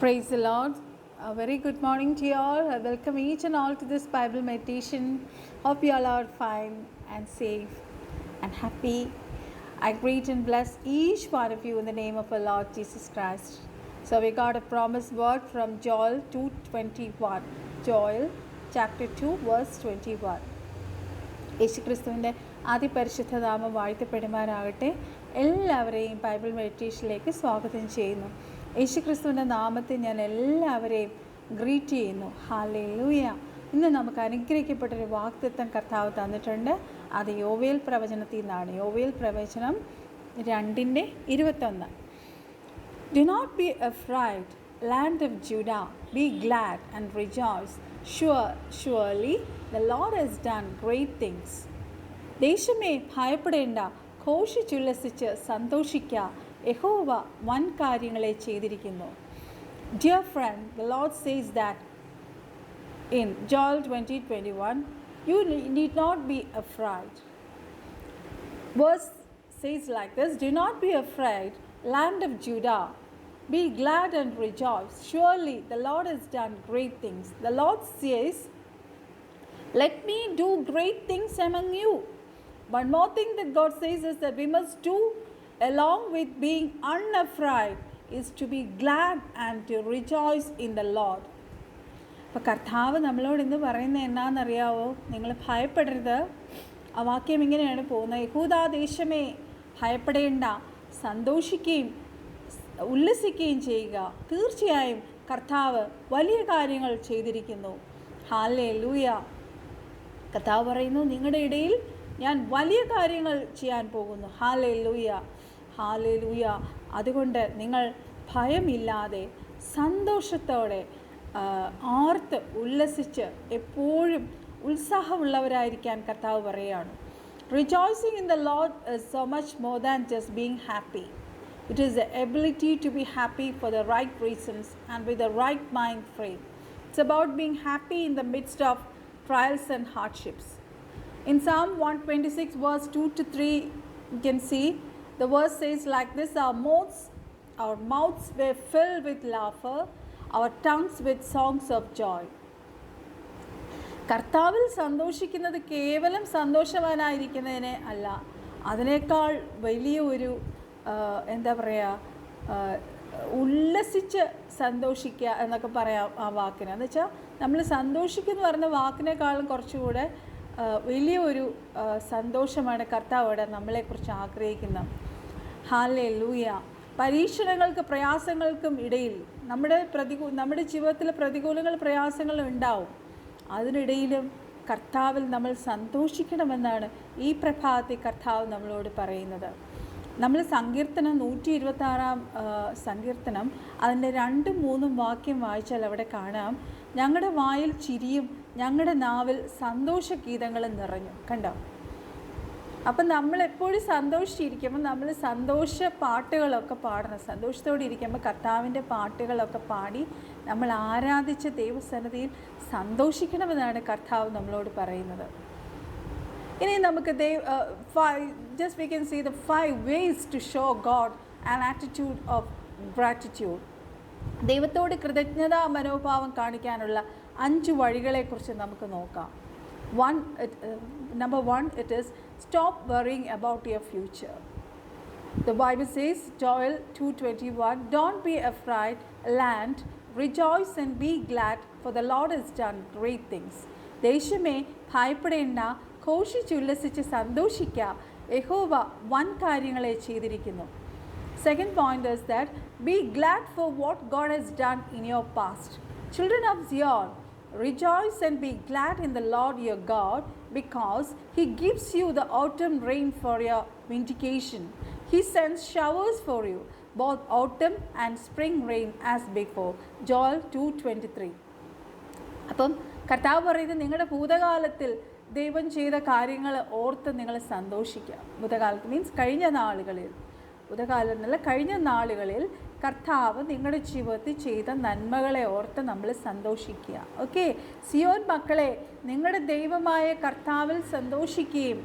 Praise the Lord. A very good morning to you all. I welcome each and all to this Bible meditation. Hope you all are fine and safe and happy. I greet and bless each one of you in the name of our Lord Jesus Christ. So we got a promised word from Joel 2:21. Joel chapter 2 verse 21. യേശുക്രിസ്തുവിൻ്റെ അതിപരിശുദ്ധ നാമം വാഴ്ത്തപ്പെടുമാറാകട്ടെ. എല്ലാവരെയും Bible മെഡിറ്റേഷനിലേക്ക് സ്വാഗതം ചെയ്യുന്നു. യേശുക്രിസ്തുവിൻ്റെ നാമത്തിൽ ഞാൻ എല്ലാവരെയും ഗ്രീറ്റ് ചെയ്യുന്നു. ഹല്ലേലൂയ. ഇന്ന് നമുക്ക് അനുഗ്രഹിക്കപ്പെട്ടൊരു വാഗ്ദത്തം കർത്താവ് തന്നിട്ടുണ്ട്. അത് യോവേൽ പ്രവചനത്തിൽ നിന്നാണ്. യോവേൽ പ്രവചനം 2:21. Do not be afraid, land of Judah, be glad and rejoice. Surely the Lord has done great things. ദേശമേ ഭയപ്പെടേണ്ട, ഘോഷിച്ചുല്ലസിച്ച് സന്തോഷിക്കുക, യഹോവ വൻ കാര്യങ്ങളെ ചെയ്തിരിക്കുന്നു. Dear friend, the Lord says that in Joel 20:21, you need not be afraid. Verse says like this: Do not be afraid, land of Judah. Be glad and rejoice. Surely the Lord has done great things. The Lord says, let me do great things among you. One more thing that God says is that we must do along with being unafraid is to be glad and to rejoice in the Lord. അപ്പോൾ കർത്താവ് നമ്മളോട് ഇന്ന് പറയുന്നത് എന്നാണെന്നറിയാവോ? നിങ്ങൾ ഭയപ്പെടരുത്. ആ വാക്യം ഇങ്ങനെയാണ് പോകുന്നത്: യഹൂദാ ദേശമേ ഭയപ്പെടേണ്ട, സന്തോഷിക്കുകയും ഉല്ലസിക്കുകയും ചെയ്യുക. തീർച്ചയായും കർത്താവ് വലിയ കാര്യങ്ങൾ ചെയ്തിരിക്കുന്നു. ഹല്ലേലൂയ. കർത്താവ് പറയുന്നു, നിങ്ങളുടെ ഇടയിൽ ഞാൻ വലിയ കാര്യങ്ങൾ ചെയ്യാൻ പോകുന്നു. Hallelujah, hallelujah. അതുകൊണ്ട് നിങ്ങൾ ഭയമില്ലാതെ സന്തോഷത്തോടെ ആർത്ത് ഉല്ലസിച്ച് എപ്പോഴും ഉത്സാഹമുള്ളവരായിരിക്കാൻ കർത്താവ് പറയുകയാണ്. Rejoicing in the Lord is so much more than just being happy. It is the ability to be happy for the right reasons and with the right mind frame. It's about being happy in the midst of trials and hardships. In Psalm 126 verse 2-3, you can see the verse says like this: our mouths were filled with laughter, our tongues with songs of joy. കർത്താവിൽ സന്തോഷിക്കുന്നത് കേവലം സന്തോഷവാനായിരിക്കുന്നതിനെ അല്ല, അതിനേക്കാൾ വലിയ ഒരു എന്താ പറയുക, ഉല്ലസിച്ച് സന്തോഷിക്കുക എന്നൊക്കെ പറയാം ആ വാക്കിന്. എന്ന് വെച്ചാൽ നമ്മൾ സന്തോഷിക്കുക എന്ന് പറയുന്ന വാക്കിനേക്കാളും കുറച്ചുകൂടെ വലിയ ഒരു സന്തോഷമാണ് കർത്താവോടെ നമ്മളെക്കുറിച്ച് ആഗ്രഹിക്കുന്നത്. ഹല്ലേലൂയ. പരീക്ഷണങ്ങൾക്ക് പ്രയാസങ്ങൾക്കും ഇടയിൽ നമ്മുടെ ജീവിതത്തിൽ പ്രതികൂലങ്ങൾ പ്രയാസങ്ങൾ ഉണ്ടാവും. അതിനിടയിലും കർത്താവിൽ നമ്മൾ സന്തോഷിക്കണമെന്നാണ് ഈ പ്രഭാതത്തിൽ കർത്താവ് നമ്മളോട് പറയുന്നത്. നമ്മൾ സങ്കീർത്തനം 126 സങ്കീർത്തനം അതിൻ്റെ 2-3 വാക്യം വായിച്ചാൽ അവിടെ കാണാം: ഞങ്ങളുടെ വായിൽ ചിരിയും ഞങ്ങളുടെ നാവിൽ സന്തോഷഗീതങ്ങളും നിറഞ്ഞു. കണ്ടോ? അപ്പം നമ്മളെപ്പോഴും സന്തോഷിച്ചിരിക്കുമ്പോൾ നമ്മൾ സന്തോഷ പാട്ടുകളൊക്കെ പാടണം. സന്തോഷത്തോടെ ഇരിക്കുമ്പോൾ കർത്താവിൻ്റെ പാട്ടുകളൊക്കെ പാടി നമ്മൾ ആരാധിച്ച ദൈവസന്നിധിയിൽ സന്തോഷിക്കണമെന്നാണ് കർത്താവ് നമ്മളോട് പറയുന്നത്. ഇനി നമുക്ക് just we can see the 5 ways to show God an attitude of gratitude. ദൈവത്തോട് കൃതജ്ഞതാ മനോഭാവം കാണിക്കാനുള്ള 5 വഴികളെക്കുറിച്ച് നമുക്ക് നോക്കാം. Number 1, it is stop worrying about your future. The Bible says, Joel 2:21, don't be afraid, land, rejoice and be glad, for the Lord has done great things. ദേശമേ ഭയപ്പെടേണ്ട, ഘോഷിച്ചുല്ലസിച്ച് സന്തോഷിക്കുക, യഹോവ വൻ കാര്യങ്ങളെ ചെയ്തിരിക്കുന്നു. Second point is that be glad for what God has done in your past. Children of Zion, rejoice and be glad in the Lord your God, because He gives you the autumn rain for your vindication. He sends showers for you, both autumn and spring rain as before. Joel 2:23. അപ്പം കർത്താവ് പറയുന്നത്, നിങ്ങളുടെ ഭൂതകാലത്തിൽ ദൈവം ചെയ്ത കാര്യങ്ങൾ ഓർത്ത് നിങ്ങൾ സന്തോഷിക്കുക. ഭൂതകാലത്ത് മീൻസ് കഴിഞ്ഞ നാളുകളിൽ, ഭൂതകാലം എന്നല്ല, കഴിഞ്ഞ നാളുകളിൽ കർത്താവ് നിങ്ങളുടെ ജീവിതത്തിൽ ചെയ്ത നന്മകളെ ഓർത്ത് നമ്മൾ സന്തോഷിക്കുക. ഓക്കെ, സിയോൻ മക്കളെ, നിങ്ങളുടെ ദൈവമായ കർത്താവിൽ സന്തോഷിക്കുകയും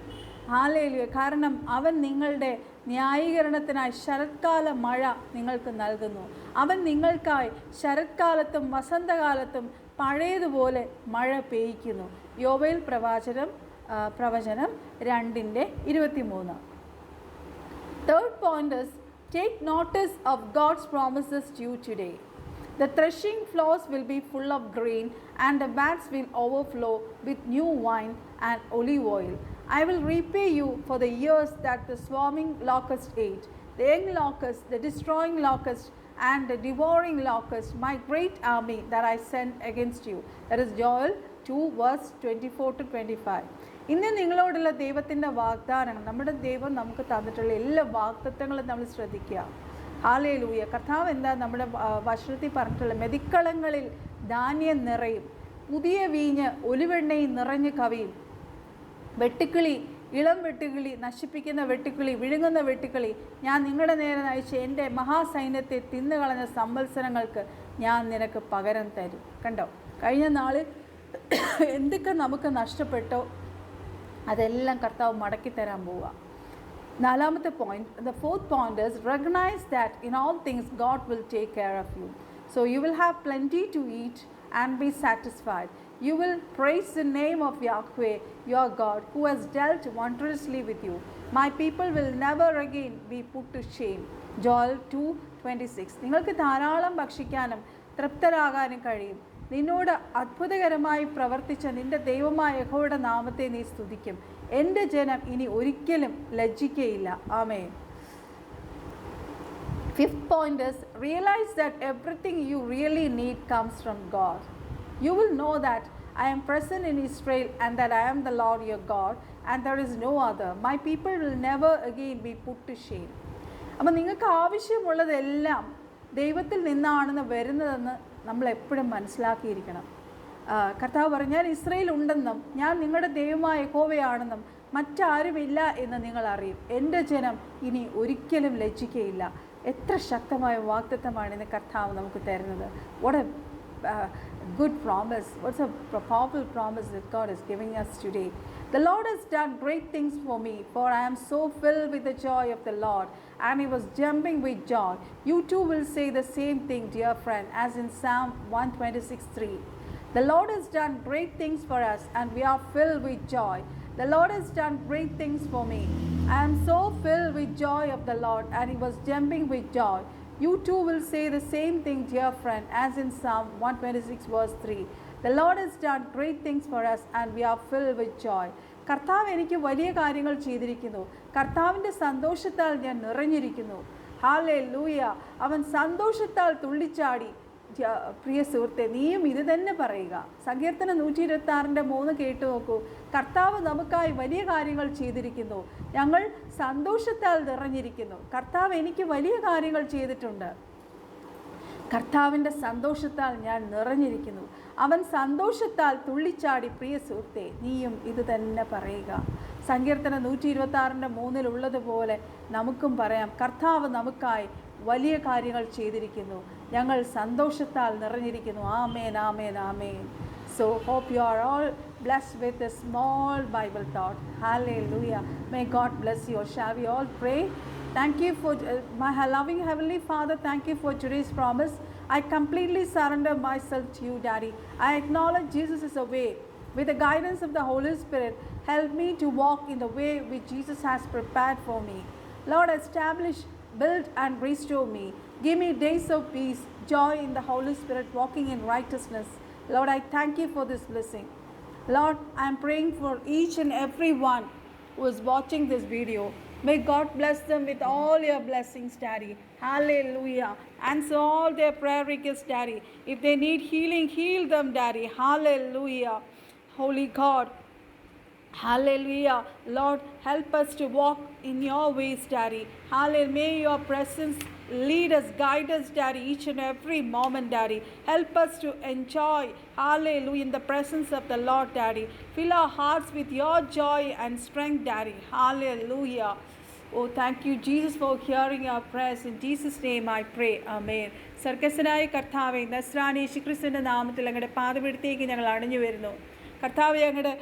ഹല്ലേലൂയ, കാരണം അവൻ നിങ്ങളുടെ ന്യായീകരണത്തിനായി ശരത്കാല മഴ നിങ്ങൾക്ക് നൽകുന്നു. അവൻ നിങ്ങൾക്കായി ശരത്കാലത്തും വസന്തകാലത്തും പഴയതുപോലെ മഴ പെയ്യ്ക്കുന്നു. യോവേൽ പ്രവചനം 2:23. Third point is, take notice of God's promises to you today. The threshing floors will be full of grain, and the vats will overflow with new wine and olive oil. I will repay you for the years that the swarming locust ate, the young locust, the destroying locust, and the devouring locust, my great army that I sent against you. That is Joel 2 verse 24-25. ഇന്ന് നിങ്ങളോടുള്ള ദൈവത്തിൻ്റെ വാഗ്ദാനങ്ങൾ, നമ്മുടെ ദൈവം നമുക്ക് തന്നിട്ടുള്ള എല്ലാ വാഗ്ദത്തങ്ങളും നമ്മൾ ശ്രദ്ധിക്കുക. ഹല്ലേലൂയ. കർത്താവ് എന്താ നമ്മുടെ വചനത്തിൽ പറഞ്ഞിട്ടുള്ള, മെതിക്കളങ്ങളിൽ ധാന്യം നിറയും, പുതിയ വീഞ്ഞ് ഒലിവെണ്ണയും നിറഞ്ഞു കവിയും, വെട്ടുക്കിളി, ഇളം വെട്ടുക്കിളി, നശിപ്പിക്കുന്ന വെട്ടുക്കിളി, വിഴുങ്ങുന്ന വെട്ടുക്കിളി, ഞാൻ നിങ്ങളുടെ നേരെ നയിച്ച എൻ്റെ മഹാസൈന്യത്തെ തിന്നുകളഞ്ഞ സംവത്സരങ്ങൾക്ക് ഞാൻ നിനക്ക് പകരം തരും. കണ്ടോ, കഴിഞ്ഞ നാളിൽ എന്തൊക്കെ നമുക്ക് നഷ്ടപ്പെട്ടോ അതെല്ലാം കർത്താവ് മടക്കി തരാൻ പോവുക. നാലാമത്തെ point, the fourth point is, recognize that in all things God will take care of you. So you will have plenty to eat and be satisfied. You will praise the name of Yahweh your God, who has dealt wondrously with you. My people will never again be put to shame. Joel 2:26. നിങ്ങൾക്ക് ധാരാളം ഭക്ഷിക്കാനും തൃപ്തരാകാനും കഴിയും. നിന്നോട് അത്ഭുതകരമായി പ്രവർത്തിച്ച നിന്റെ ദൈവമായ യഹോവയുടെ നാമത്തെ നീ സ്തുതിക്കും. എൻ്റെ ജനം ഇനി ഒരിക്കലും ലജ്ജിക്കയില്ല. ആമേൻ. Fifth point is, realize that everything you really need comes from God. You will know that I am present in Israel and that I am the Lord your God and there is no other. My people will never again be put to shame. അപ്പോൾ നിങ്ങൾക്ക് ആവശ്യമുള്ളതെല്ലാം ദൈവത്തിൽ നിന്നാണെന്ന് വരുന്നതെന്ന് നമ്മൾ എപ്പോഴും മനസ്സിലാക്കിയിരിക്കണം. കർത്താവ് പറഞ്ഞാൽ ഇസ്രയേൽ ഉണ്ടെന്നും ഞാൻ നിങ്ങളുടെ ദൈവമായ യഹോവയാണെന്നും മറ്റാരുമില്ല എന്ന് നിങ്ങൾ അറിയും. എൻ്റെ ജനം ഇനി ഒരിക്കലും ലജ്ജിക്കയില്ല. എത്ര ശക്തമായ വാഗ്ദത്തമാണ് ഇന്ന് കർത്താവ് നമുക്ക് തരുന്നത്. What A good promise. What's a powerful promise that God is giving us today. The Lord has done great things for me, for I am so filled with the joy of the Lord. And he was jumping with joy. You too will say the same thing, dear friend, as in Psalm 126:3. The Lord has done great things for us and we are filled with joy. The Lord has done great things for me. I am so filled with joy of the Lord, and he was jumping with joy. You too will say the same thing, dear friend, as in Psalm 126 verse 3. The Lord has done great things for us and we are filled with joy. കർത്താവ് എനിക്ക് വലിയ കാര്യങ്ങൾ ചെയ്തിരിക്കുന്നു. കർത്താവിൻ്റെ സന്തോഷത്താൽ ഞാൻ നിറഞ്ഞിരിക്കുന്നു. Hallelujah. അവൻ സന്തോഷത്താൽ തുള്ളിച്ചാടി. പ്രിയ സുഹൃത്തെ, നീയും ഇത് തന്നെ പറയുക. സങ്കീർത്തനം 126:3 കേട്ടു നോക്കൂ. കർത്താവ് നമുക്കായി വലിയ കാര്യങ്ങൾ ചെയ്തിരിക്കുന്നു. ഞങ്ങൾ സന്തോഷത്താൽ നിറഞ്ഞിരിക്കുന്നു. കർത്താവ് എനിക്ക് വലിയ കാര്യങ്ങൾ ചെയ്തിട്ടുണ്ട്. കർത്താവിൻ്റെ സന്തോഷത്താൽ ഞാൻ നിറഞ്ഞിരിക്കുന്നു. അവൻ സന്തോഷത്താൽ തുള്ളിച്ചാടി. പ്രിയ സുഹൃത്തെ, നീയും ഇത് തന്നെ പറയുക. സങ്കീർത്തനം 126:3 ഉള്ളതുപോലെ നമുക്കും പറയാം, കർത്താവ് നമുക്കായി വലിയ കാര്യങ്ങൾ ചെയ്തിരിക്കുന്നു. ഞങ്ങൾ സന്തോഷത്താൽ നിറഞ്ഞിരിക്കുന്നു. ആമേൻ, ആമേൻ, ആമേൻ. So hope you are all blessed with a small Bible thought. Hallelujah. May God bless you. Shall we all pray? Thank you for my loving Heavenly Father. Thank you for today's promise. I completely surrender myself to you, Daddy. I acknowledge Jesus is a way. With the guidance of the Holy Spirit, help me to walk in the way which Jesus has prepared for me. Lord, establish, build and restore me. Give me days of peace, joy in the Holy Spirit, walking in righteousness. Lord, I thank you for this blessing. Lord, I am praying for each and every one who is watching this video. May God bless them with all your blessings, Daddy. Hallelujah. Answer all their prayer requests, Daddy. If they need healing, heal them, Daddy. Hallelujah. Holy God. Hallelujah. Lord, help us to walk in your ways, Daddy. Hallelujah. May your presence lead us, guide us, Daddy, each and every moment, Daddy. Help us to enjoy, hallelujah, in the presence of the Lord, Daddy. Fill our hearts with your joy and strength, Daddy. Hallelujah. Oh, thank you, Jesus, for hearing our prayers. In Jesus' name I pray. Amen. സർക്കസനായ കർത്താവേ, നസ്രാനി യേശുക്രിസ്തുവിൻ്റെ നാമത്തിൽ അങ്ങയുടെ പാദപീഠത്തേക്ക് ഞങ്ങൾ അണഞ്ഞു വരുന്നു. കർത്താവെ, അങ്ങയുടെ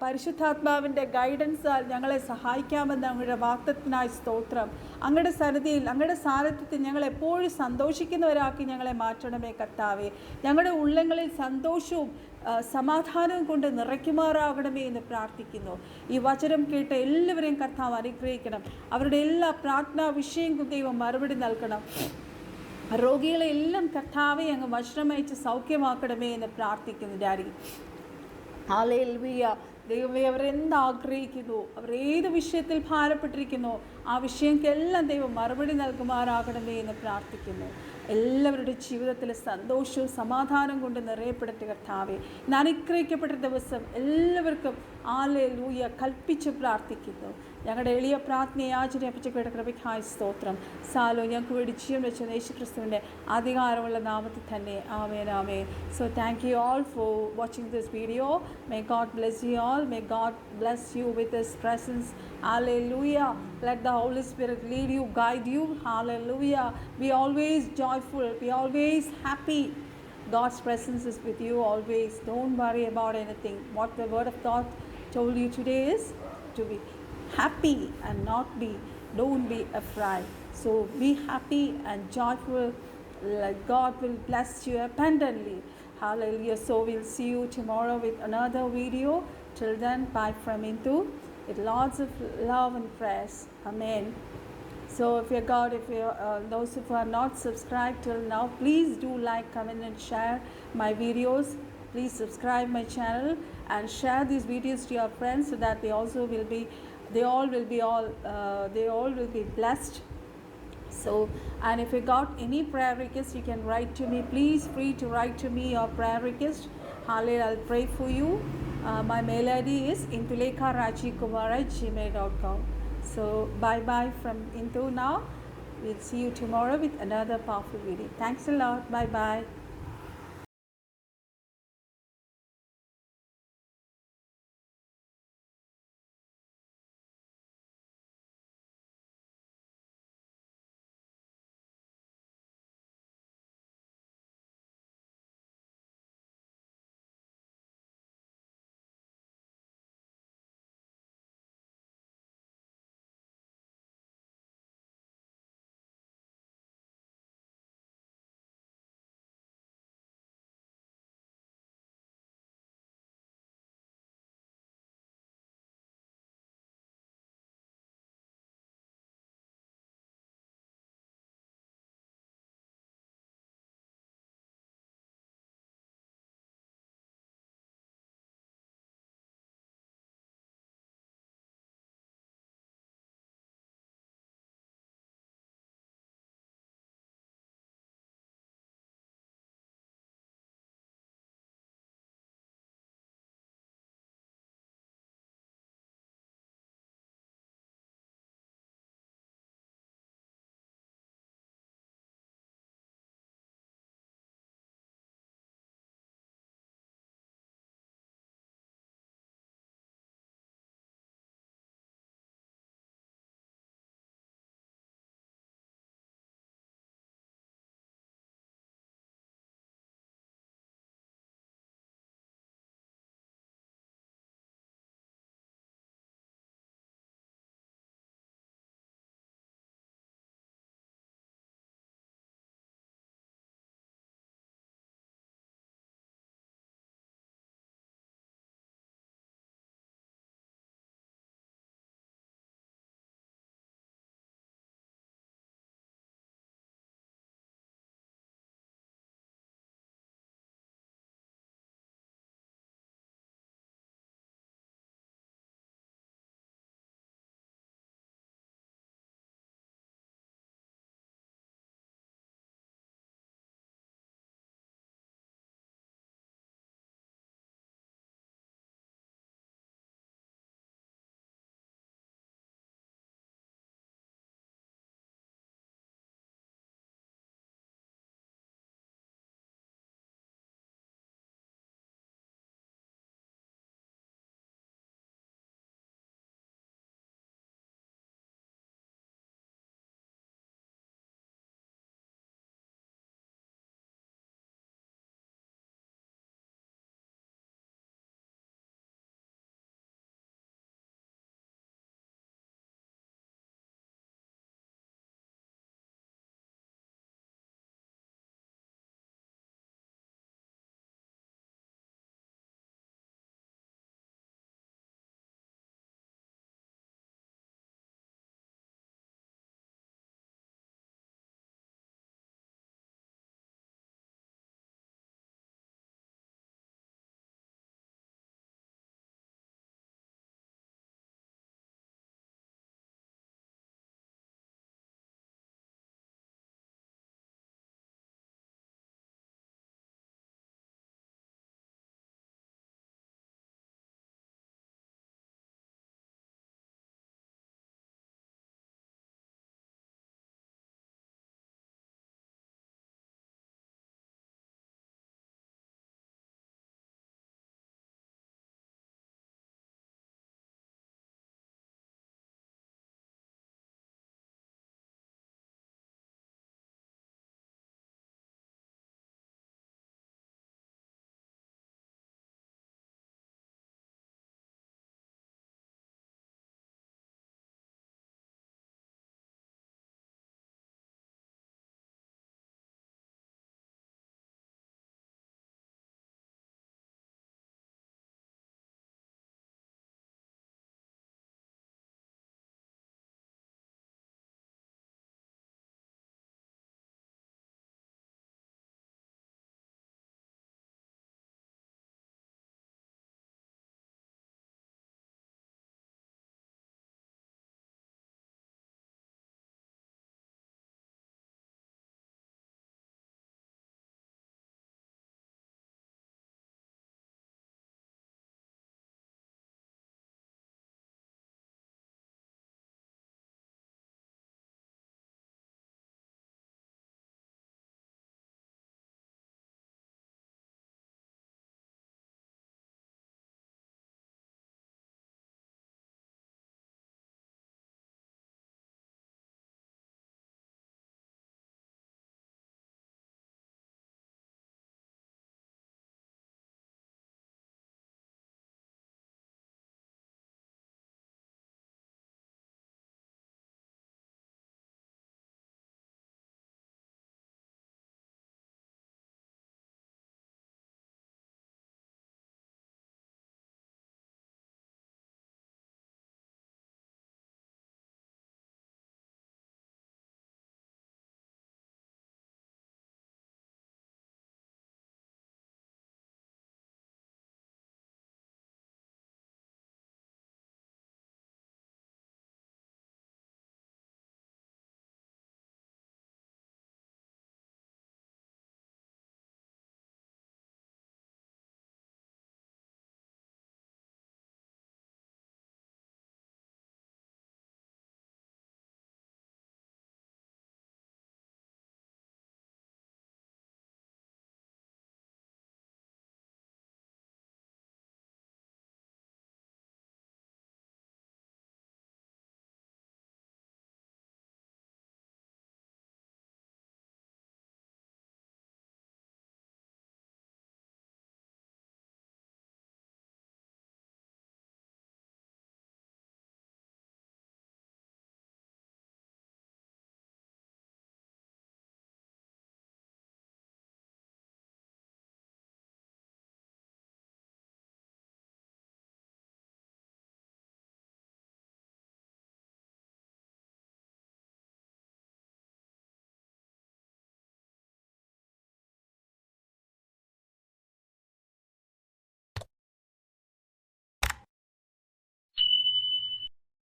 പരിശുദ്ധാത്മാവിൻ്റെ ഗൈഡൻസാൽ ഞങ്ങളെ സഹായിക്കാമെന്ന് അങ്ങയുടെ വാഗ്ദത്തത്തിനായി സ്തോത്രം. അങ്ങയുടെ സന്നിധിയിൽ, അങ്ങയുടെ സാന്നിധ്യത്തിൽ ഞങ്ങൾ എപ്പോഴും സന്തോഷിക്കുന്നവരാക്കി ഞങ്ങളെ മാറ്റണമേ കർത്താവെ. ഞങ്ങളുടെ ഉള്ളങ്ങളിൽ സന്തോഷവും സമാധാനവും കൊണ്ട് നിറയ്ക്കുമാറാകണമേ എന്ന് പ്രാർത്ഥിക്കുന്നു. ഈ വചനം കേട്ട് എല്ലാവരെയും കർത്താവ് അനുഗ്രഹിക്കണം. അവരുടെ എല്ലാ പ്രാർത്ഥനാ വിഷയങ്ങൾക്കും ദൈവം മറുപടി നൽകണം. രോഗികളെ എല്ലാം കർത്താവെ അങ്ങ് വചനമയച്ച് സൗഖ്യമാക്കണമേ എന്ന് പ്രാർത്ഥിക്കുന്നു ഡാഡി. ഹല്ലേലൂയ. ദൈവമേ, അവരെന്താഗ്രഹിക്കുന്നു, അവർ ഏത് വിഷയത്തിൽ ഭാരപ്പെട്ടിരിക്കുന്നു, ആ വിഷയങ്ങൾക്കെല്ലാം ദൈവം മറുപടി നൽകുമാറാകണമേ എന്ന് പ്രാർത്ഥിക്കുന്നു. എല്ലാവരുടെ ജീവിതത്തിൽ സന്തോഷവും സമാധാനം കൊണ്ട് നിറയപ്പെടട്ടെ കർത്താവെ. ഇന്ന് അനുഗ്രഹിക്കപ്പെട്ട ദിവസം എല്ലാവർക്കും ഹല്ലേലൂയ കൽപ്പിച്ച് പ്രാർത്ഥിക്കുന്നു. ഞങ്ങളുടെ എളിയ പ്രാർത്ഥനയെ യാചനയപ്പച്ചയുടെ കൃപയ്ക്കായി സ്തോത്രം. സാലോ ഞങ്ങൾക്ക് വേണ്ടി ജീവൻ വെച്ച യേശുക്രിസ്തുവിൻ്റെ അധികാരമുള്ള നാമത്തിൽ തന്നെ. ആമേൻ, ആമേൻ. So thank you all for watching this video. May God bless you all. May God bless you with His presence. Hallelujah. Let the Holy Spirit lead you, guide you. Hallelujah. Be always joyful. Be always happy. God's presence is with you always. Don't worry about anything. What the Word of God told you today is to be happy and don't be afraid. So be happy and joyful. Like God will bless you abundantly. Hallelujah. So we'll see you tomorrow with another video. Till then, bye from Intu with lots of love and prayers. Amen. So if those who are not subscribed till now, please do like, comment and share my videos. Please subscribe my channel and share these videos to your friends so that they all will be blessed. So, and if you got any prayer request, you can write to me. Please free to write to me your prayer request. Hallelujah, I'll pray for you. My mail ID is intulekha@gmail.com. So bye bye from Intu now. We'll see you tomorrow with another powerful video. Thanks a lot. Bye bye.